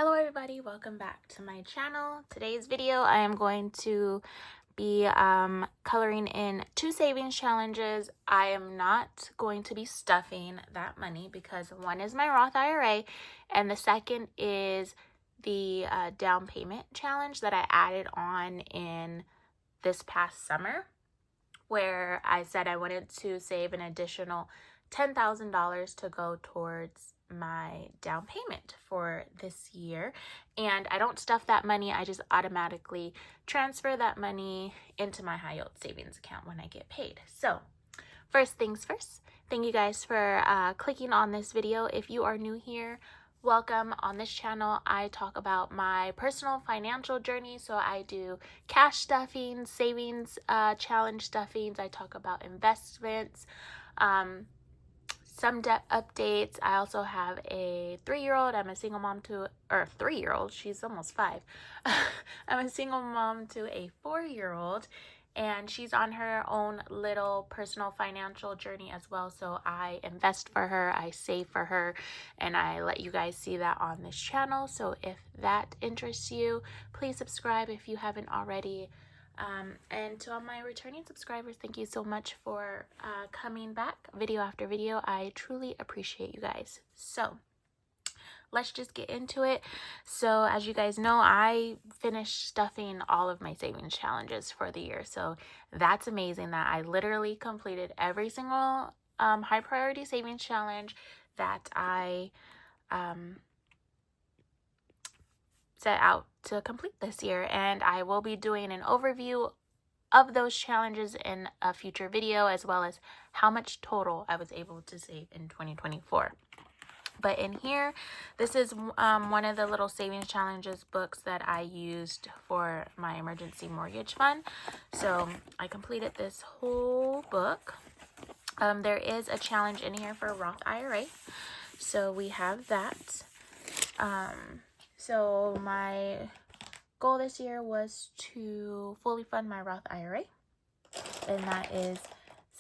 Hello everybody, welcome back to my channel. Today's video I am going to be coloring in 2 savings challenges. I am not going to be stuffing that money because one is my Roth IRA and the second is the down payment challenge that I added on in this past summer, where I said I wanted to save an additional $10,000 to go towards my down payment for this year. And I don't stuff that money, I just automatically transfer that money into my high yield savings account when I get paid. So first things first, thank you guys for clicking on this video. If you are new here, welcome. On this channel I talk about my personal financial journey. So I do cash stuffing, savings challenge stuffings, I talk about investments, some debt updates. I also have a 3-year-old. I'm a single mom to, or 3-year-old, she's almost 5. I'm a single mom to a 4-year-old, and she's on her own little personal financial journey as well. So I invest for her, I save for her, and I let you guys see that on this channel. So if that interests you, please subscribe if you haven't already. And to all my returning subscribers, thank you so much for coming back video after video. I truly appreciate you guys. So let's just get into it. So as you guys know, I finished stuffing all of my savings challenges for the year. So that's amazing that I literally completed every single high priority savings challenge that I set out to complete this year, and I will be doing an overview of those challenges in a future video, as well as how much total I was able to save in 2024. But in here, this is one of the little savings challenges books that I used for my emergency mortgage fund. So I completed this whole book. There is a challenge in here for Roth IRA, so we have that. So my goal this year was to fully fund my Roth IRA, and that is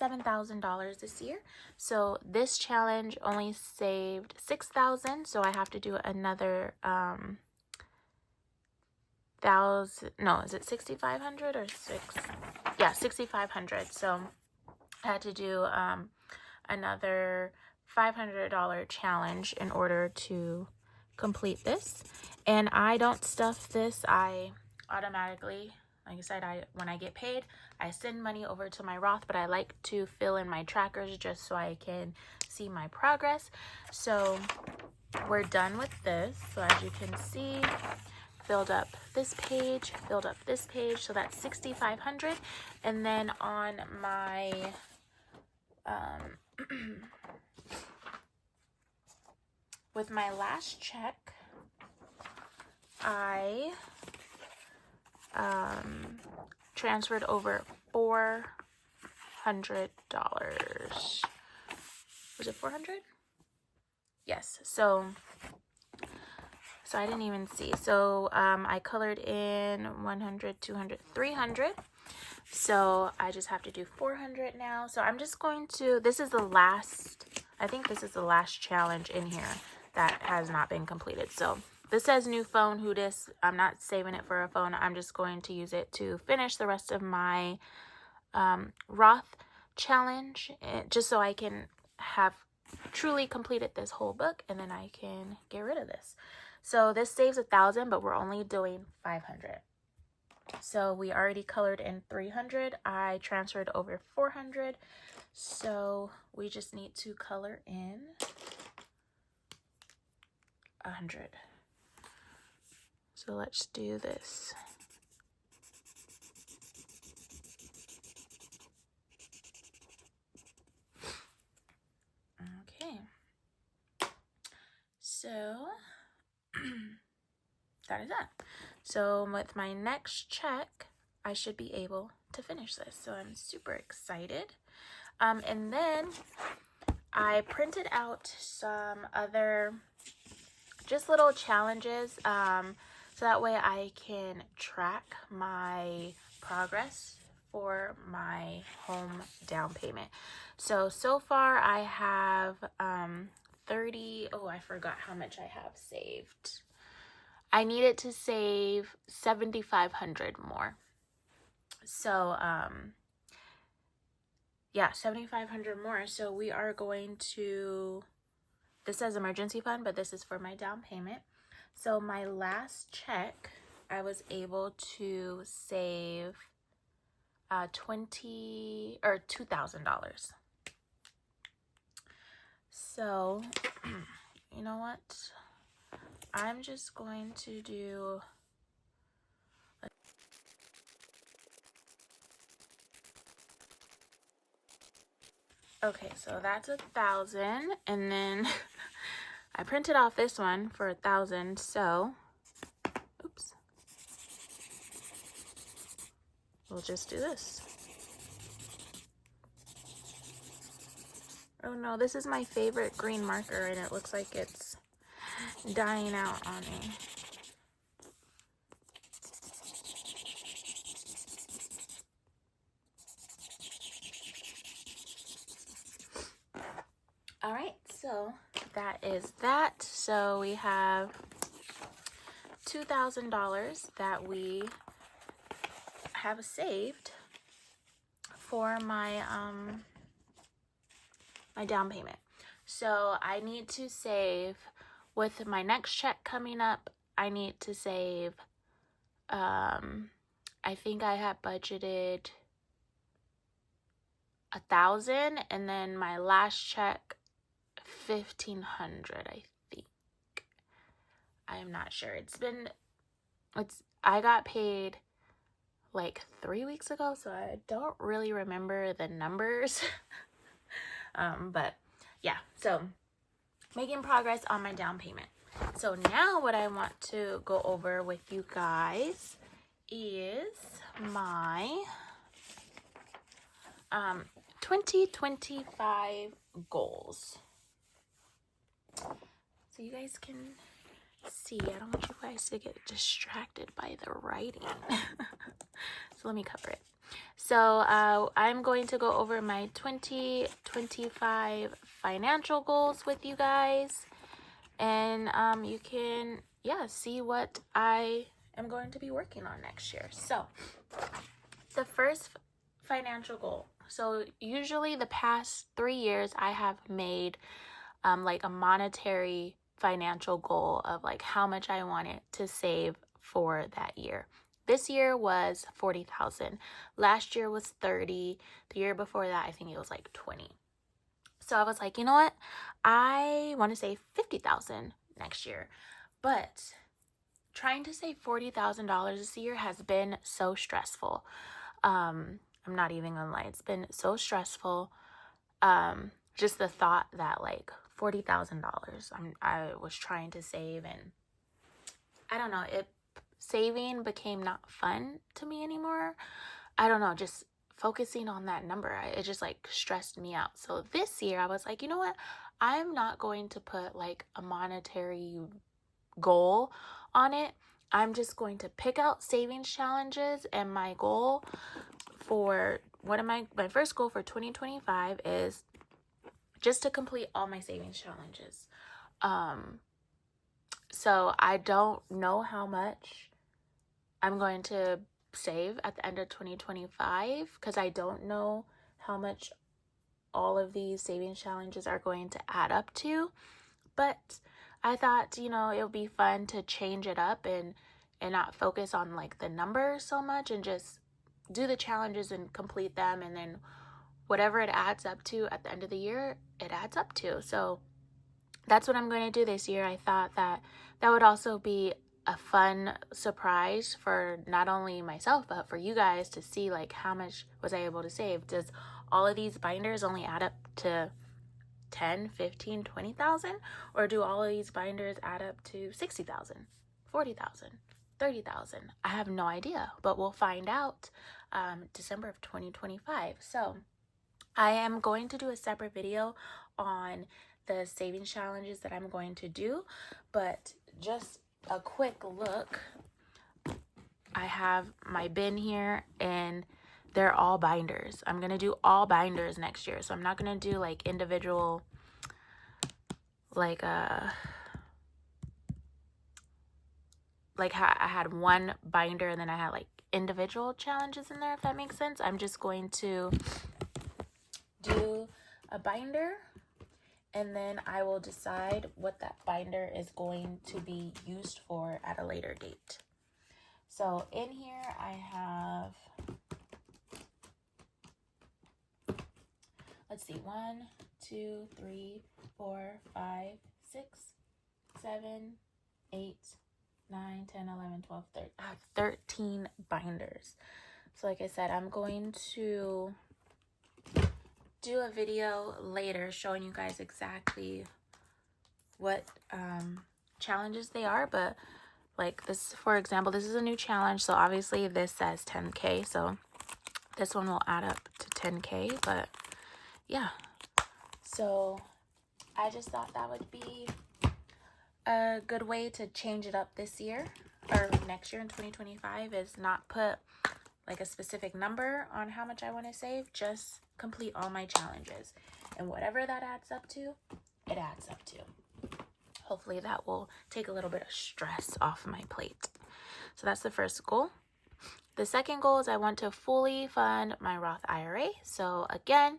$7,000 this year. So this challenge only saved $6,000, so I have to do another is it 6,500 or 6,500. So I had to do another $500 challenge in order to complete this. And I don't stuff this. I automatically, like I said, when I get paid, I send money over to my Roth, but I like to fill in my trackers just so I can see my progress. So we're done with this. So as you can see, filled up this page, filled up this page, so that's 6,500. And then on my with my last check, I transferred over $400. Was it 400? Yes. So I didn't even see. So I colored in 100, 200, 300. So I just have to do 400 now. So I'm just going to, this is the last, I think this is the last challenge in here that has not been completed. So this says new phone, who dis. I'm not saving it for a phone. I'm just going to use it to finish the rest of my Roth challenge, just so I can have truly completed this whole book, and then I can get rid of this. So this saves 1,000, but we're only doing 500. So we already colored in 300. I transferred over 400. So we just need to color in 100. So let's do this. Okay. So that is that. So with my next check, I should be able to finish this. So I'm super excited. And then I printed out some other just little challenges, so that way I can track my progress for my home down payment. So far I have 30, oh, I forgot how much I have saved. I needed to save $7,500 more. So, yeah, $7,500 more. So we are going to, this says emergency fund, but this is for my down payment. So my last check, I was able to save $2,000. So, you know what? I'm just going to do, okay, so that's 1,000, and then I printed off this one for 1,000, so, oops, we'll just do this. Oh no, this is my favorite green marker, and it looks like it's dying out on me. All right, so that is that. So we have $2,000 that we have saved for my my down payment. So I need to save, with my next check coming up, I need to save, I think I had budgeted 1,000, and then my last check 1,500, I think. I am not sure. I got paid like 3 weeks ago, so I don't really remember the numbers. But yeah, so making progress on my down payment. So now what I want to go over with you guys is my 2025 goals. So you guys can see, I don't want you guys to get distracted by the writing. So let me cover it. So I'm going to go over my 2025 financial goals with you guys, and you can see what I am going to be working on next year. So the first financial goal, so usually the past 3 years I have made like a monetary financial goal of like how much I wanted to save for that year. This year was 40,000. Last year was 30. The year before that, I think it was like 20. So I was like, you know what? I want to save 50,000 next year. But trying to save $40,000 this year has been so stressful. I'm not even gonna lie. It's been so stressful. Just the thought that like $40,000 I was trying to save, and I don't know, saving became not fun to me anymore. I don't know, just focusing on that number, it just like stressed me out. So this year I was like, you know what? I'm not going to put like a monetary goal on it. I'm just going to pick out savings challenges, and my goal for my first goal for 2025 is just to complete all my savings challenges. So I don't know how much I'm going to save at the end of 2025, because I don't know how much all of these savings challenges are going to add up to. But I thought, it would be fun to change it up and not focus on like the number so much, and just do the challenges and complete them, and then whatever it adds up to at the end of the year, it adds up to. So that's what I'm going to do this year. I thought that would also be a fun surprise for not only myself, but for you guys to see like how much was I able to save. Does all of these binders only add up to 10, 15, 20,000? Or do all of these binders add up to 60,000, 40,000, 30,000? I have no idea, but we'll find out December of 2025. So I am going to do a separate video on the savings challenges that I'm going to do, but just a quick look. I have my bin here, and they're all binders. I'm going to do all binders next year. So I'm not going to do like individual, like like how I had one binder and then I had like individual challenges in there, if that makes sense. I'm just going to do a binder, and then I will decide what that binder is going to be used for at a later date. So in here I have, let's see, 1, 2, 3, 4, 5, 6, 7, 8, 9, 10, 11, 12, 13. I have 13 binders. So like I said, I'm going to do a video later showing you guys exactly what challenges they are. But like this, for example, this is a new challenge. So obviously this says 10K. So this one will add up to 10K. But yeah. So I just thought that would be a good way to change it up this year or next year in 2025, is not put like a specific number on how much I want to save, just complete all my challenges, and whatever that adds up to, it adds up to. Hopefully that will take a little bit of stress off my plate. So that's the first goal. The second goal is I want to fully fund my Roth IRA. So again,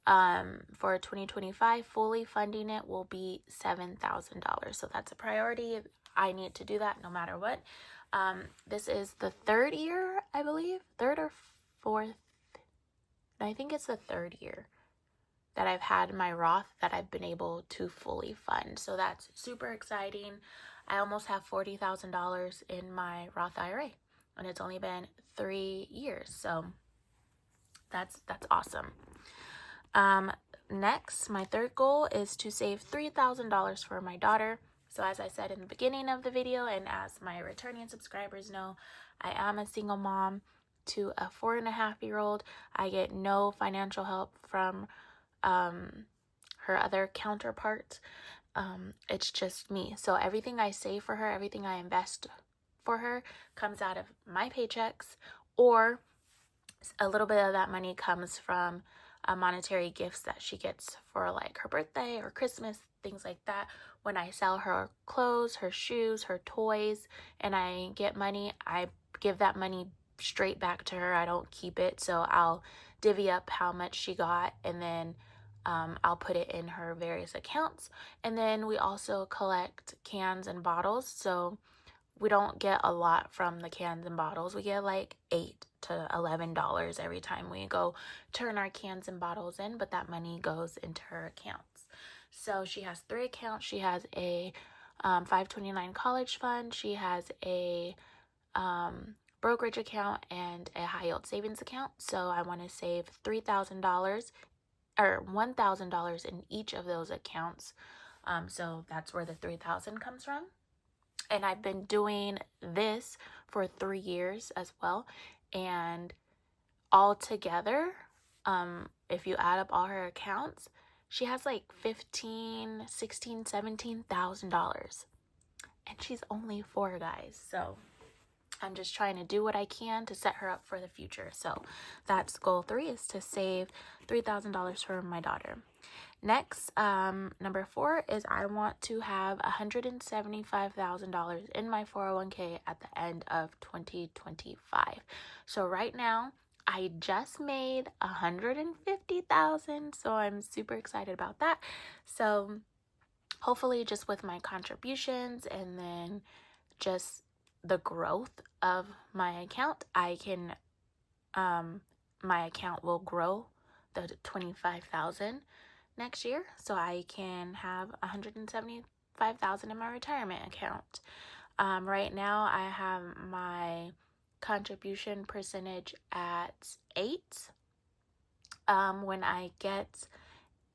for 2025, fully funding it will be $7,000. So that's a priority. I need to do that no matter what. This is the third year, I believe, third or fourth. I think it's the third year that I've had my Roth that I've been able to fully fund. So that's super exciting. I almost have $40,000 in my Roth IRA, and it's only been 3 years. So that's awesome. Next, my third goal is to save $3,000 for my daughter. So as I said in the beginning of the video, and as my returning subscribers know, I am a single mom to a 4.5-year-old. I get no financial help from her other counterpart. It's just me. So everything I save for her, everything I invest for her comes out of my paychecks, or a little bit of that money comes from monetary gifts that she gets for like her birthday or Christmas, things like that. When I sell her clothes, her shoes, her toys, and I get money, I give that money straight back to her. I don't keep it. So I'll divvy up how much she got, and then I'll put it in her various accounts. And then we also collect cans and bottles. So we don't get a lot from the cans and bottles. We get like $8 to $11 every time we go turn our cans and bottles in, but that money goes into her accounts. So she has 3 accounts. She has a 529 college fund. She has a brokerage account and a high yield savings account. So I want to save $3,000 or $1,000 in each of those accounts. So that's where the $3,000 comes from. And I've been doing this for 3 years as well. And all together, if you add up all her accounts, she has like $15,000, $16,000, $17,000. And she's only 4, guys. So I'm just trying to do what I can to set her up for the future. So that's goal 3, is to save $3,000 for my daughter. Next, number 4 is I want to have $175,000 in my 401k at the end of 2025. So right now, I just made $150,000, so I'm super excited about that. So hopefully, just with my contributions and then just the growth of my account, I can my account will grow the $25,000 next year, so I can have $175,000 in my retirement account. Right now I have my contribution percentage at 8. When I get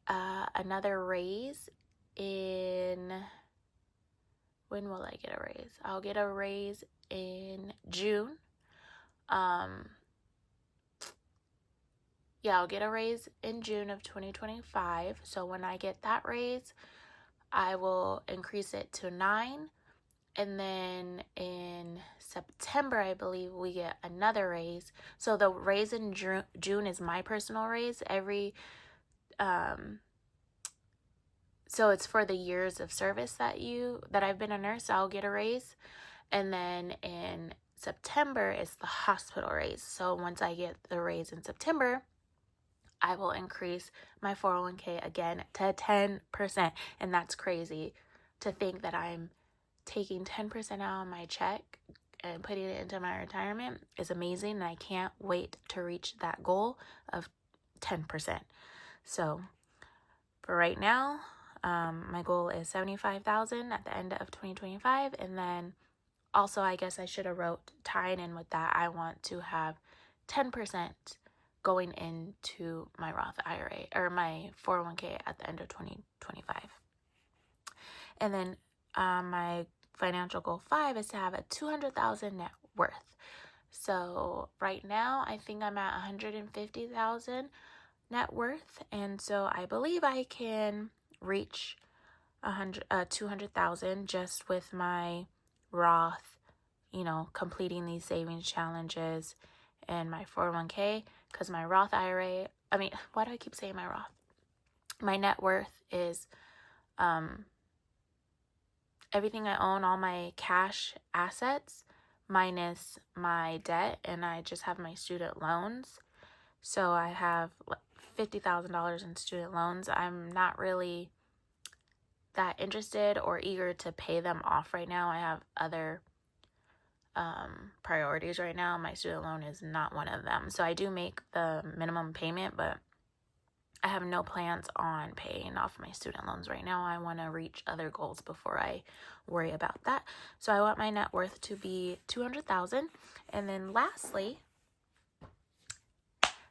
another raise in, when will I get a raise? I'll get a raise in June. I'll get a raise in June of 2025. So when I get that raise, I will increase it to 9. And then in September, I believe we get another raise. So the raise in June is my personal raise. So it's for the years of service that I've been a nurse. I'll get a raise. And then in September is the hospital raise. So once I get the raise in September, I will increase my 401k again to 10%. And that's crazy to think that I'm taking 10% out of my check and putting it into my retirement is amazing. And I can't wait to reach that goal of 10%. So for right now, my goal is $75,000 at the end of 2025. And then also, I guess I should have wrote, tying in with that, I want to have 10% going into my Roth IRA or my 401k at the end of 2025. And then my financial goal 5 is to have a $200,000 net worth. So right now, I think I'm at $150,000 net worth, and so I believe I can reach $200,000 just with my Roth, completing these savings challenges and my 401k, because my Roth IRA, why do I keep saying my Roth? My net worth is everything I own, all my cash assets minus my debt, and I just have my student loans. So I have $50,000 in student loans. I'm not really that interested or eager to pay them off right now. I have other priorities right now. My student loan is not one of them. So I do make the minimum payment, but I have no plans on paying off my student loans right now. I want to reach other goals before I worry about that. So I want my net worth to be $200,000. And then lastly,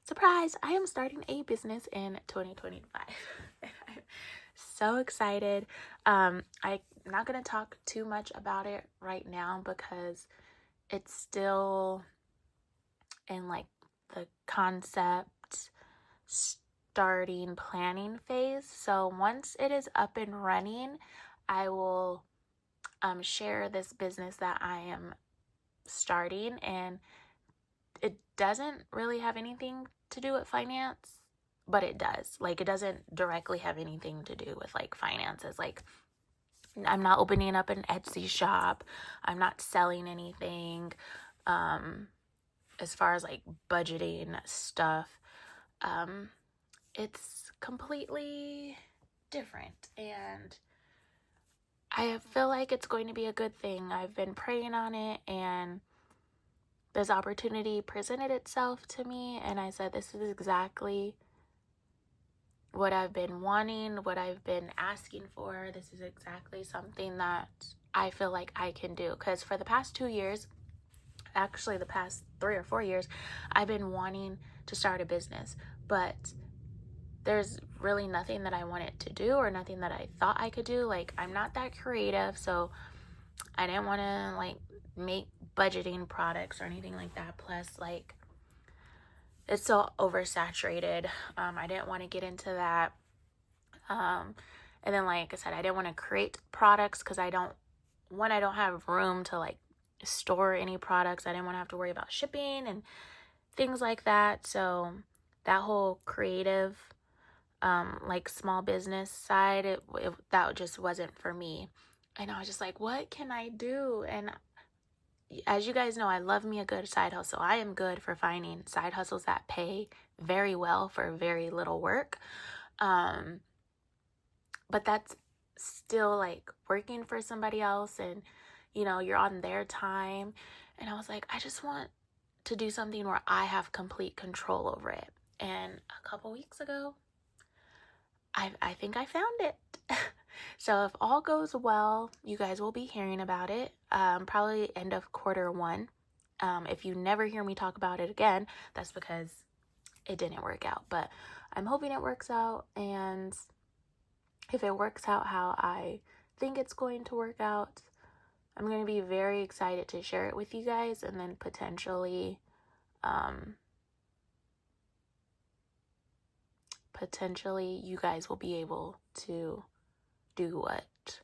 surprise, I am starting a business in 2025. I'm so excited. I'm not going to talk too much about it right now because it's still in like the concept starting planning phase. So once it is up and running, I will share this business that I am starting, and it doesn't really have anything to do with finance, but it does. Like, it doesn't directly have anything to do with like finances. Like, I'm not opening up an Etsy shop. I'm not selling anything. As far as like budgeting stuff, it's completely different, and I feel like it's going to be a good thing. I've been praying on it, and this opportunity presented itself to me, and I said, this is exactly what I've been wanting, what I've been asking for. This is exactly something that I feel like I can do. Because for the past 2 years, actually the past 3 or 4 years, I've been wanting to start a business, but there's really nothing that I wanted to do or nothing that I thought I could do. Like, I'm not that creative, so I didn't want to like make budgeting products or anything like that. Plus, like, it's so oversaturated. I didn't want to get into that. And then, like I said, I didn't want to create products because I don't have room to like store any products. I didn't want to have to worry about shipping and things like that. So that whole creative, like small business side, that just wasn't for me. And I was just like, what can I do? And as you guys know, I love me a good side hustle. I am good for finding side hustles that pay very well for very little work. But that's still like working for somebody else, and you're on their time. And I was like, I just want to do something where I have complete control over it. And a couple weeks ago, I think I found it. So if all goes well, you guys will be hearing about it probably end of Q1. If you never hear me talk about it again, that's because it didn't work out. But I'm hoping it works out, and if it works out how I think it's going to work out, I'm going to be very excited to share it with you guys, and then potentially you guys will be able to do what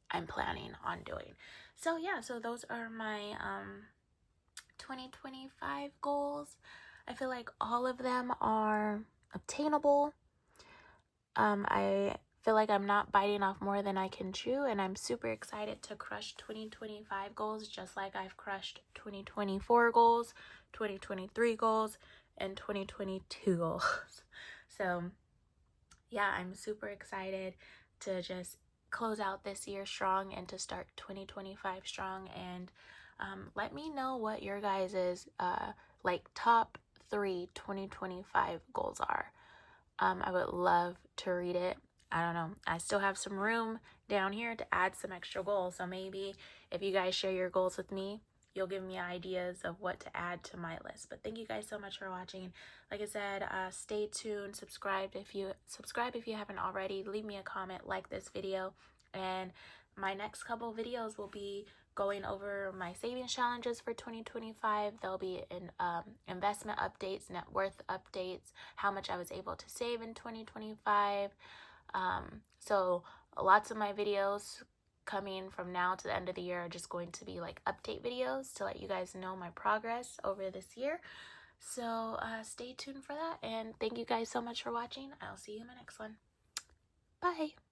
I'm planning on doing. So yeah, so those are my 2025 goals. I feel like all of them are obtainable. I feel like I'm not biting off more than I can chew, and I'm super excited to crush 2025 goals just like I've crushed 2024 goals, 2023 goals, and 2022 goals. So yeah, I'm super excited to just close out this year strong and to start 2025 strong. And let me know what your guys's like top 3 2025 goals are. I would love to read it. I don't know. I still have some room down here to add some extra goals. So maybe if you guys share your goals with me, you'll give me ideas of what to add to my list. But thank you guys so much for watching. Like I said, stay tuned. Subscribe if you haven't already. Leave me a comment, like this video, and my next couple videos will be going over my savings challenges for 2025. There'll be investment updates, net worth updates, how much I was able to save in 2025. So lots of my videos coming from now to the end of the year are just going to be like update videos to let you guys know my progress over this year. So stay tuned for that, and thank you guys so much for watching. I'll see you in my next one. Bye.